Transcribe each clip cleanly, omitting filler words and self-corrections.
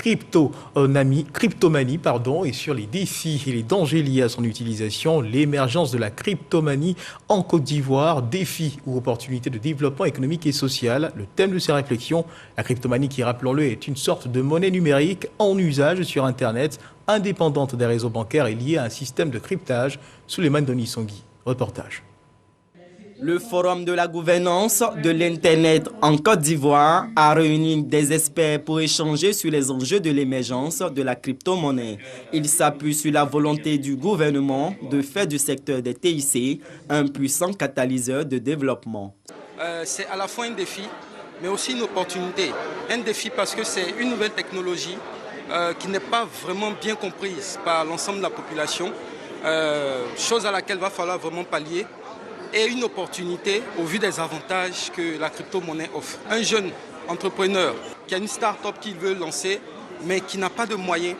cryptomanie, et sur les défis et les dangers liés à son utilisation, l'émergence de la cryptomanie en Côte d'Ivoire, défis ou opportunités de développement économique et social. Le thème de ces réflexions, la cryptomanie qui, rappelons-le, est une sorte de monnaie numérique en usage sur Internet, indépendante des réseaux bancaires et liée à un système de cryptage. Souleymane Donissongui, reportage. Le Forum de la gouvernance de l'Internet en Côte d'Ivoire a réuni des experts pour échanger sur les enjeux de l'émergence de la crypto-monnaie. Il s'appuie sur la volonté du gouvernement de faire du secteur des TIC un puissant catalyseur de développement. C'est à la fois un défi, mais aussi une opportunité. Un défi parce que c'est une nouvelle technologie qui n'est pas vraiment bien comprise par l'ensemble de la population, chose à laquelle il va falloir vraiment pallier. Et une opportunité au vu des avantages que la crypto-monnaie offre. Un jeune entrepreneur qui a une start-up qu'il veut lancer, mais qui n'a pas de moyens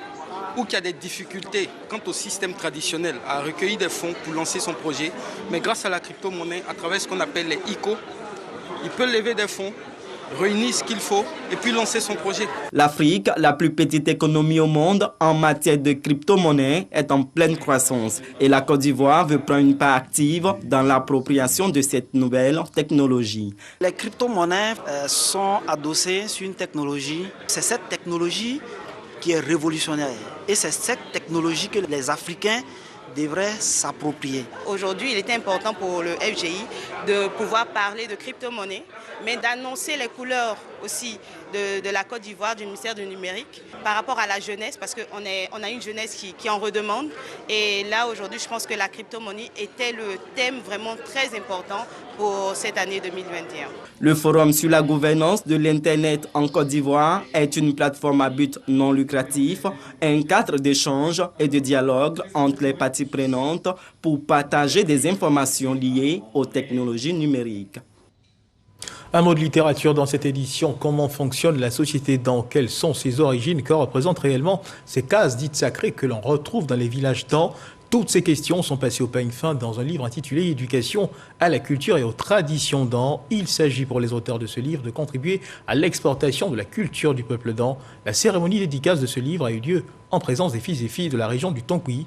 ou qui a des difficultés quant au système traditionnel à recueillir des fonds pour lancer son projet, mais grâce à la crypto-monnaie, à travers ce qu'on appelle les ICO, il peut lever des fonds, réunir ce qu'il faut et puis lancer son projet. L'Afrique, la plus petite économie au monde en matière de crypto-monnaie, est en pleine croissance et la Côte d'Ivoire veut prendre une part active dans l'appropriation de cette nouvelle technologie. Les crypto-monnaies sont adossées sur une technologie. C'est cette technologie qui est révolutionnaire et c'est cette technologie que les Africains devraient s'approprier. Aujourd'hui, il était important pour le FGI de pouvoir parler de crypto-monnaie, mais d'annoncer les couleurs aussi de la Côte d'Ivoire, du ministère du numérique, par rapport à la jeunesse, parce qu'on a une jeunesse qui en redemande. Et là, aujourd'hui, je pense que la crypto-monnaie était le thème vraiment très important pour cette année 2021. Le Forum sur la gouvernance de l'Internet en Côte d'Ivoire est une plateforme à but non lucratif, un cadre d'échange et de dialogue entre les parties prenantes pour partager des informations liées aux technologies numériques. Un mot de littérature dans cette édition. Comment fonctionne la société? Dans quelles sont ses origines? Que représentent réellement ces cases dites sacrées que l'on retrouve dans les villages d'An? Toutes ces questions sont passées au peigne fin dans un livre intitulé « Éducation à la culture et aux traditions d'An ». Il s'agit pour les auteurs de ce livre de contribuer à l'exportation de la culture du peuple d'An. La cérémonie dédicace de ce livre a eu lieu en présence des fils et filles de la région du Tonkoui,